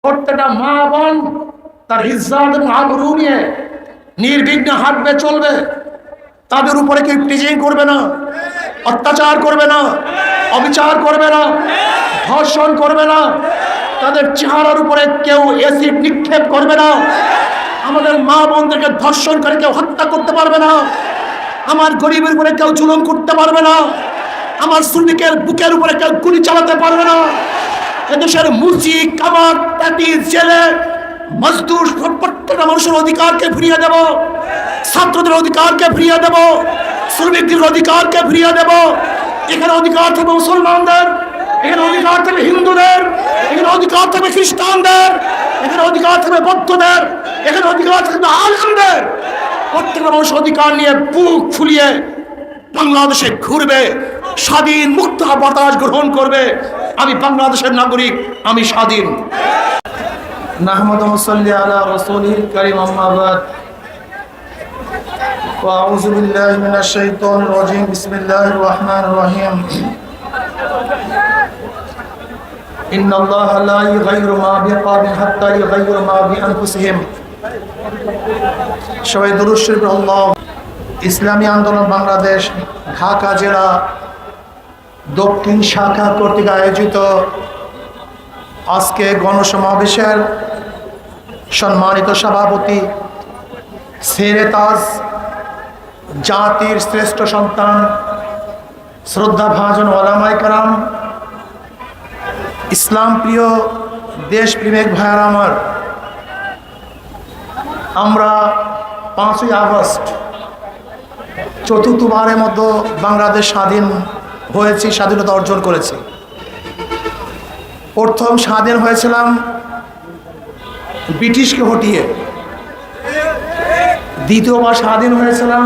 প্রত্যেকটা মা বোন তার ইজ্জত এবং আবরু নিয়ে নির্বিঘ্নে হাঁটবে, চলবে। তাদের উপরে কেউ টিজিং করবে না, অত্যাচার করবে না, অবিচার করবে না, ধর্ষণ করবে না, তাদের চেহারার উপরে কেউ অ্যাসিড নিক্ষেপ করবে না। আমাদের মা বোনদেরকে ধর্ষণ করে কেউ হত্যা করতে পারবে না। আমার গরিবের উপরে কেউ জুলুম করতে পারবে না। আমার শ্রমিকের বুকের উপরে কেউ গুলি চালাতে পারবে না। এদেশের মুচি, কামার, তাঁতি, জেলে, মজদুর প্রত্যেকটা মানুষের অধিকারকে ফিরিয়ে দেব। ছাত্রদের অধিকারকে ফিরিয়ে দেব, শ্রমিকদের অধিকারকে ফিরিয়ে দেব। এখানে অধিকার থাকবে মুসলমানদের, এখানে অধিকার থাকবে হিন্দুদের, এখানে অধিকার থাকবে খ্রিস্টানদের, এখানে অধিকার থাকবে বৌদ্ধদের, এখানে অধিকার থাকবে আলেমদের। প্রত্যেকটা মানুষ অধিকার নিয়ে বুক ফুলিয়ে বাংলাদেশে ঘুরবে, স্বাধীন মুক্ত বাতাস গ্রহণ করবে। আমি বাংলাদেশের নাগরিক, আমি স্বাধীন। নাহমাদু সাল্লি আলা রাসূলিল কারীম, আম্মা বাদ। আউযু বিল্লাহি মিনাশ শাইতানির রাজীম। বিসমিল্লাহির রহমানির রহিম। ইন্নাল্লাহা লা ইউগাইয়িরু মা বিকওমিন হাত্তা ইউগাইয়িরু মা বিআনফুসিহিম। সবাই দুরূদ শরীফ আল্লাহ। ইসলামী আন্দোলন বাংলাদেশ ঢাকা জেলা দক্ষিণ শাখা কর্তৃক আয়োজিত আজকে গণসমাবেশের সম্মানিত সভাপতি, শেরে তাজ, জাতির শ্রেষ্ঠ সন্তান, শ্রদ্ধা ভাজন ওলামায়ে কেরাম, ইসলাম প্রিয় দেশ প্রেমিক ভাইয়ারা আমার, আমরা 5ই আগস্ট চতুর্থবারের মতো বাংলাদেশ স্বাধীন হয়েছি, স্বাধীনতা অর্জন করেছি। প্রথম স্বাধীন হয়েছিলাম ব্রিটিশকে হটিয়ে, দ্বিতীয়বার স্বাধীন হয়েছিলাম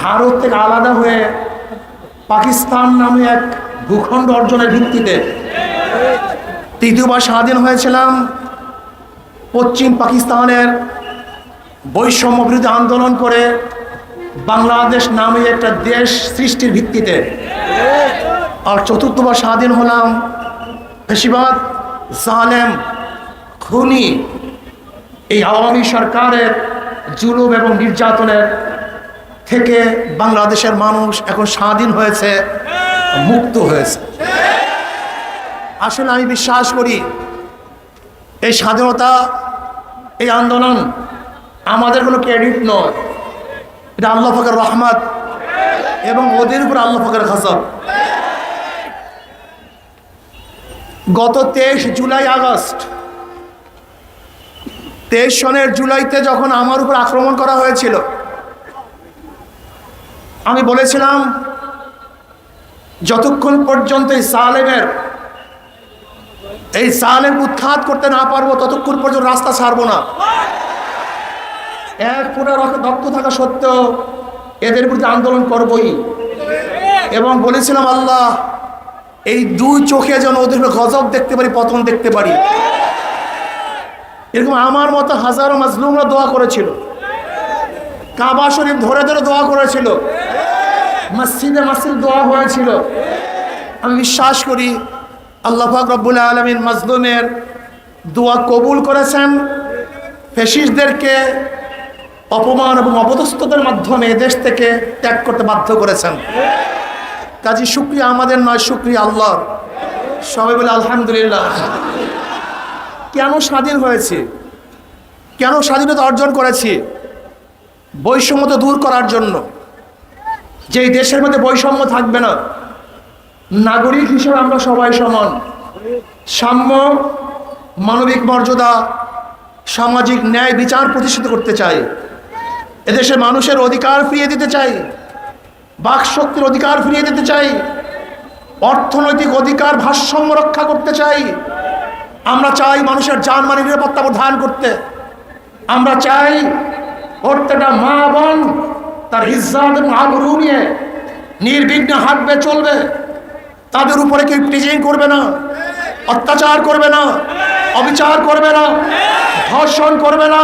ভারত থেকে আলাদা হয়ে পাকিস্তান নামে এক ভূখণ্ড অর্জনের ভিত্তিতে, তৃতীয়বার স্বাধীন হয়েছিলাম পশ্চিম পাকিস্তানের বৈষম্য বিরোধী আন্দোলন করে বাংলাদেশ নামে একটা দেশ সৃষ্টির ভিত্তিতে। আর চতুর্থবার স্বাধীন হলাম ফ্যাসিবাদ, জালেম, খুনি এই আওয়ামী সরকারের জুলুম এবং নির্যাতনের থেকে বাংলাদেশের মানুষ এখন স্বাধীন হয়েছে, মুক্ত হয়েছে। আসলে আমি বিশ্বাস করি এই স্বাধীনতা, এই আন্দোলন আমাদের কোনো ক্রেডিট নয়, এটা আল্লাহ পাকের রহমত এবং ওদের উপর আল্লাহ পাকের গজব। গত 23 জুলাই আগস্ট 23 সনের জুলাইতে যখন আমার উপর আক্রমণ করা হয়েছিল, আমি বলেছিলাম যতক্ষণ পর্যন্ত এই সালেম উৎখাত করতে না পারবো ততক্ষণ পর্যন্ত রাস্তা ছাড়বো না। এক পুরো রক্ত থাকা সত্ত্বেও এদের বিরুদ্ধে আন্দোলন করবই। এবং বলেছিলাম আল্লাহ এই দুই চোখে যেন ওদের গজব দেখতে পারি, পতন দেখতে পারি। এরকম আমার মতো হাজারো মাজলুমরা দোয়া করেছিল, কাবা শরীফ ধরে ধরে দোয়া করেছিল, মসজিদে মসজিদ দোয়া হয়েছিল। আমি বিশ্বাস করি আল্লাহ পাক রব্বুল আলামিন মাজলুমের দোয়া কবুল করেছেন। ফ্যাসিস্টদেরকে অপমান এবং অপদস্থতার মাধ্যমে দেশ থেকে ত্যাগ করতে বাধ্য করেছেন। কাজী শুকরিয়া আমাদের নয়, শুকরিয়া আল্লাহর। সবাই বলে আলহামদুলিল্লাহ। কেন স্বাধীন হয়েছে, কেন স্বাধীনতা অর্জন করেছি? বৈষম্য দূর করার জন্য। যেই দেশের মধ্যে বৈষম্য থাকবে না, নাগরিক হিসেবে আমরা সবাই সমান, সাম্য, মানবিক মর্যাদা, সামাজিক ন্যায় বিচার প্রতিষ্ঠিত করতে চাই। এদেশের মানুষের অধিকার ফিরিয়ে দিতে চাই, বাক শক্তির অধিকার ফিরিয়ে দিতে চাই, অর্থনৈতিক অধিকার ভারসাম্য রক্ষা করতে চাই। আমরা চাই মানুষের জানমালের নিরাপত্তা প্রদান করতে। আমরা চাই প্রত্যেকটা মা বোন তার ইজ্জত এবং আবরু নিয়ে নির্বিঘ্নে হাঁটবে, চলবে। তাদের উপরে কেউ টিজিং করবে না, অত্যাচার করবে না, অবিচার করবে না, ধর্ষণ করবে না,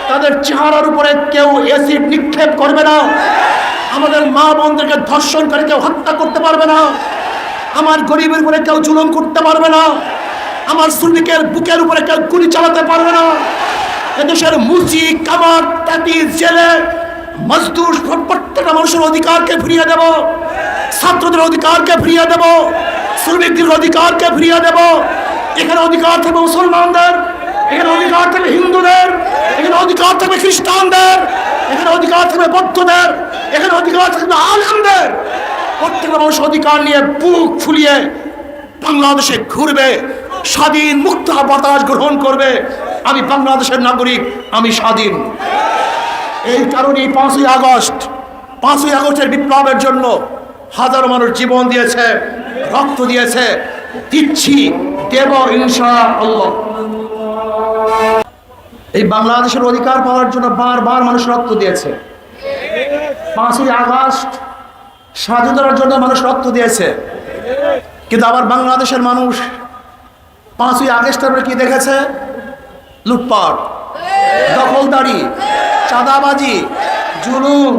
তাদের চেহারার উপরে কেউ অ্যাসিড নিক্ষেপ করবে না। আমাদের মা বোনদেরকে ধর্ষণ করে কেউ হত্যা করতে পারবে না। আমার গরিবের উপরে কেউ জুলুম করতে পারবে না। আমার শ্রমিকের বুকের উপরে কেউ গুলি চালাতে পারবে না। এদেশের মুচি কামার তাঁতি জেলে মজদুর প্রত্যেকটা মানুষের অধিকারকে ফিরিয়ে দেব, ছাত্রদের অধিকারকে ফিরিয়ে দেব, শ্রমিকদের অধিকারকে ফিরিয়ে দেব। এখানে অধিকার থাকবে মুসলমানদের, এখানে অধিকার থাকবে হিন্দুদের, এখানে অধিকার থাকবে খ্রিস্টানদের, এখানে অধিকার থাকবে বৌদ্ধদের, এখানে অধিকার থাকবে আলেমদের। প্রত্যেকটা মানুষ অধিকার নিয়ে বুক ফুলিয়ে বাংলাদেশে ঘুরবে, স্বাধীন মুক্ত বাতাস গ্রহণ করবে। আমি বাংলাদেশের নাগরিক, আমি স্বাধীন। এই কারণেই 5ই আগস্টের বিপ্লবের জন্য হাজারো মানুষ জীবন দিয়েছে, রক্ত দিয়েছে, দিচ্ছি, দেব ইনশাআল্লাহ। এই বাংলাদেশের অধিকার পাওয়ার জন্য বারবার মানুষ রক্ত দিয়েছে। 5ই আগস্ট স্বাধীনতার জন্য মানুষ রক্ত দিয়েছে, কিন্তু আবার বাংলাদেশের মানুষ 5ই আগস্টের পরে কি দেখেছে? লুটপাট, দখলদারি, চাঁদাবাজি, জুলুম,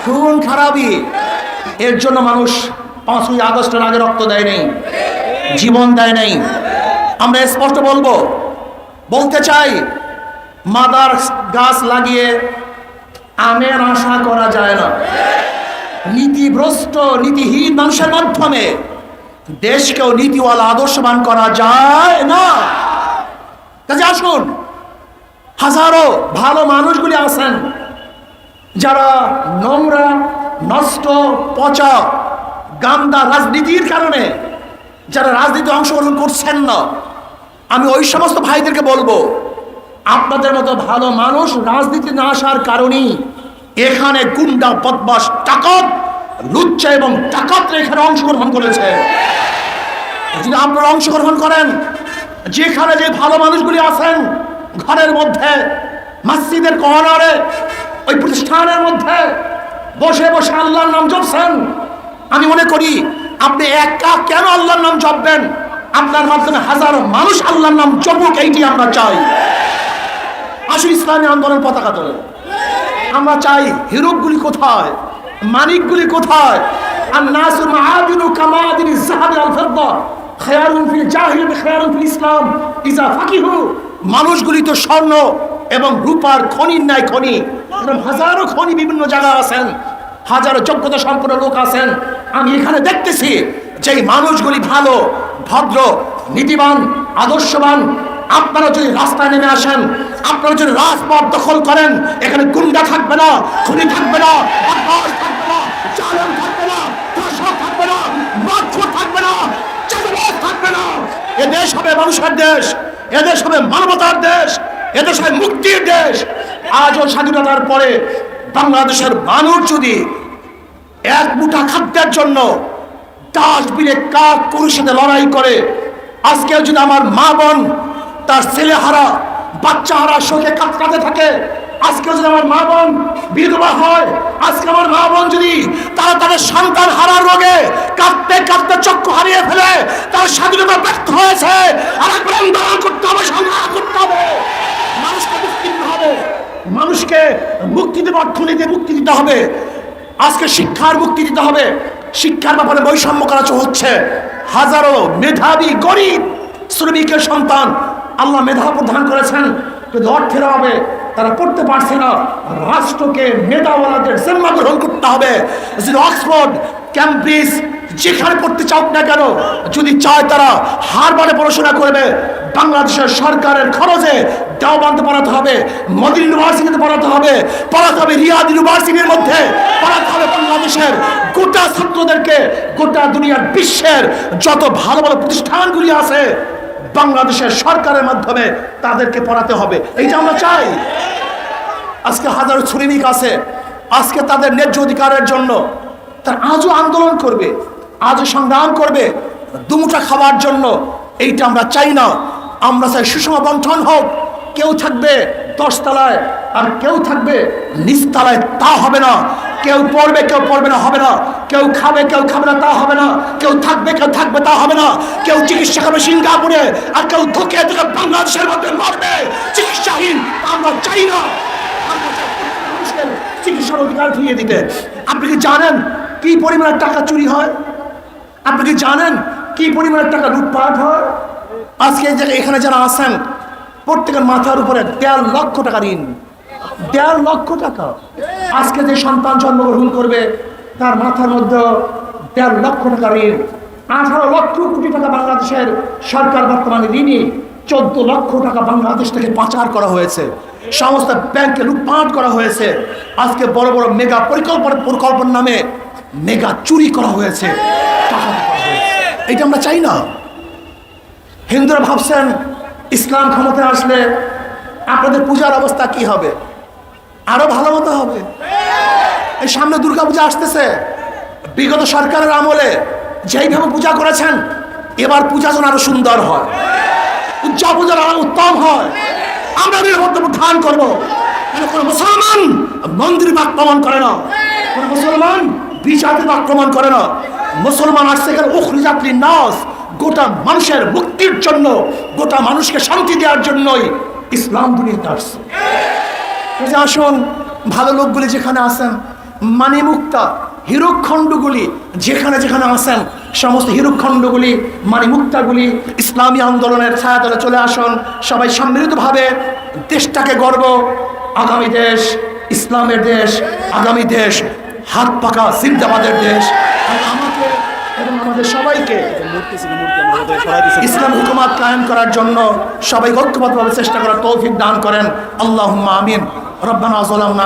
খুন খারাপি। এর জন্য মানুষ 5ই আগস্টের আগে রক্ত দেয় নাই, জীবন দেয় নাই। আমরা স্পষ্ট বলতে চাই, মাদার গাছ লাগিয়ে আমের আশা করা যায় না। নীতিভ্রষ্ট নীতিহীন মানুষের মাধ্যমে দেশকেও নীতিওয়ালা আদর্শবান করা যায় না। কাজে আসুন, হাজারো ভালো মানুষগুলি আছেন যারা নোংরা, নষ্ট, পচা, গান্দা রাজনীতির কারণে যারা রাজনীতি অংশগ্রহণ করছেন না, আমি ওই সমস্ত ভাইদেরকে বলবো, আপনাদের মতো ভালো মানুষ রাজনীতি না আসার কারণেই এখানে গুন্ডা, বদমাশ, ডাকাত, লুচ্চা এবং ডাকাতরা এখানে অংশগ্রহণ করেছে। যদি আপনারা অংশগ্রহণ করেন, যেখানে যে ভালো মানুষগুলি আছেন ঘরের মধ্যে, মসজিদের কর্নারে, ওই প্রতিষ্ঠানের মধ্যে বসে বসে আল্লাহর নাম জপছেন, আমি মনে করি আপনি একা কেন আল্লাহর নাম জপবেন? আপনার মাধ্যমে হাজারো মানুষ আল্লাহর নাম জপুক, এইটি আমরা চাই। আসুন ইসলামী আন্দোলন পতাকা তোলেন। আমরা চাই হিরোগুলি কোথায়, মানিকগুলি কোথায়? আর নাসুর মাআদিনু কামাদিনি যাহাবি আল ফিদ্দা খায়রুন ফিল জাহিলিয়াতি খায়রুন ফিল ইসলাম ইজা ফাকিহু। মানুষগুলি তো স্বর্ণ এবং রূপার খনির ন্যায় খনি। এরকম হাজারো খনি বিভিন্ন জায়গায় আছেন, হাজারো যোগ্যতা সম্পন্ন লোক আছেন। আমি এখানে দেখতেছি যে মানুষগুলি ভালো, ভদ্র, নীতিবান, আদর্শবান। আপনারা যদি রাস্তায় নেমে আসেন, আপনারা যদি রাজপথ দখল করেন, এখানে গুন্ডা থাকবে না, খুনি থাকবে না, বদমাশ থাকবে না, জালেম থাকবে না, দোষর থাকবে না, মাতখোর থাকবে না, চাঁদাবাজ থাকবে না। এদেশ হবে মানুষের দেশ, এদেশ হবে মানবতার দেশ, এদেশ হবে মুক্তির দেশ। আজও স্বাধীনতার পরে বাংলাদেশের মানুষ যদি এক মুঠা খাদ্যের জন্য ডাস্টবিনে কাক গরুর সাথে লড়াই করে, আজকে যদি আমার মা বোন তার ছেলে হারা, বাচ্চা হারা শোকে কাতরাতে থাকে, আজকে যদি আমার মা বোন বিধবা হয়, আজকে আমার মা বোন যদি তারা তাদের সন্তান হারার রোগে কাঁদতে কাঁদতে চক্ষু হারিয়ে ফেলে, তার স্বাধীনতা ব্যর্থ হয়েছে। আর একবার আন্দোলন করতে হবে, সংগ্রাম করতে হবে, মানুষকে মুক্তি দিতে হবে, মানুষকে মুক্তি দেবে, অর্থনীতি মুক্তি দিতে হবে, আজকে শিক্ষার মুক্তি দিতে হবে। শিক্ষার ব্যাপারে বৈষম্য করা হচ্ছে। হাজারো মেধাবী গরিব শ্রমিকের সন্তান আল্লাহ মেধা প্রদান করেছেন, কিন্তু অর্থের অভাবে তারা পড়তে পারছে না। রাষ্ট্রকে মেধাওয়ালাদের জিম্মা গ্রহণ করতে হবে। যদি অক্সফোর্ড, ক্যামব্রিজ যেখানে পড়তে চাও না কেন, যদি চায় তারা হারবারে পড়াশোনা করবে, বাংলাদেশের সরকারের খরচে দেওবন্দে পড়াতে হবে, মদিনা ইউনিভার্সিটিতে পড়াতে হবে, রিয়াদ ইউনিভার্সিটির মধ্যে পড়াতে হবে। বাংলাদেশের গোটা ছাত্রদেরকে, গোটা দুনিয়ার বিশ্বের যত ভালো ভালো প্রতিষ্ঠানগুলি আছে বাংলাদেশের সরকারের মাধ্যমে তাদেরকে পড়াতে হবে। এইটা আমরা চাই। আজকে হাজারো শ্রমিক আছে, আজকে তাদের ন্যায্য অধিকারের জন্য তারা আজও আন্দোলন করবে, আজও সংগ্রাম করবে দুমুঠা খাওয়ার জন্য। এইটা আমরা চাই না। আমরা চাই সুষম বন্টন হোক। কেউ থাকবে 10 তলায় আর কেউ থাকবে নিচতলায়, তা হবে না। কেউ পড়বে কেউ পড়বে না, হবে না। কেউ খাবে কেউ খাবে না, তা হবে না। কেউ থাকবে কেউ থাকবে, তা হবে না। কেউ চিকিৎসা করবে সিঙ্গাপুরে আর কেউ ধুকে ধুকে বাংলাদেশের মধ্যে মরবে চিকিৎসাহীন, তা আমরা চাই না। আমরা চাই মানুষের চিকিৎসার অধিকার ফিরিয়ে দিতে। আপনি কি জানেন কি পরিমাণের টাকা চুরি হয়? আপনি কি জানেন কি পরিমাণের টাকা লুটপাট হয়? আজকে এখানে যারা আছেন প্রত্যেকের মাথার উপরে 1.5 লক্ষ টাকা ঋণ, 1.5 লক্ষ টাকা। আজকে যে সন্তান জন্মগ্রহণ করবে তার মাথার মধ্যে 1.5 লক্ষ টাকা ঋণ। 18 লক্ষ কোটি টাকা বাংলাদেশের সরকার বর্তমানে ঋণী। 14 লক্ষ টাকা বাংলাদেশ থেকে পাচার করা হয়েছে, সমস্ত ব্যাংকে লুটপাট করা হয়েছে। আজকে বড় বড় মেগা পরিকল্পনার নামে মেগা চুরি করা হয়েছে, টাকা করা হয়েছে। এটা আমরা চাই না। হিন্দুরা ভাবছেন ইসলাম ক্ষমতায় আসলে আপনাদের পূজার অবস্থা কি হবে, আরো ভালো মতো হবে। এই সামনে দুর্গাপূজা আসতেছে, বিগত সরকারের আমলে যেইভাবে পূজা করেছেন এবার পূজা যেন আরো সুন্দর হয়, পূজা আরো উত্তম হয়। আমরা নিরাপত্তা ধান করবো। কোন মুসলমান মন্দির আক্রমণ করে না, কোন মুসলমান বিচারের আক্রমণ করে না। মুসলমান আসছে এখানে উখরিজাতিন নাস, গোটা মানুষের মুক্তির জন্য, গোটা মানুষকে শান্তি দেওয়ার জন্যই ইসলাম দুনিয়াতে আসছে। আসুন ভালো লোকগুলি যেখানে আছেন, মানিমুক্তা হীরকখণ্ডগুলি যেখানে যেখানে আছেন, সমস্ত হীরকখণ্ডগুলি মানিমুক্তাগুলি ইসলামী আন্দোলনের ছায়াতলে চলে আসুন। সবাই সম্মিলিতভাবে দেশটাকে গর্ব, আগামী দেশ ইসলামের দেশ, আগামী দেশ হাত পাকা জিন্দাবাদের দেশ। আমাকে এবং আমাদের সবাইকে ইসলাম হুকুমাত কায়েম করার জন্য সবাই ঐক্যবদ্ধভাবে চেষ্টা করার তৌফিক দান করেন। আল্লাহুম্মা আমিন। রব্বানা যালামনা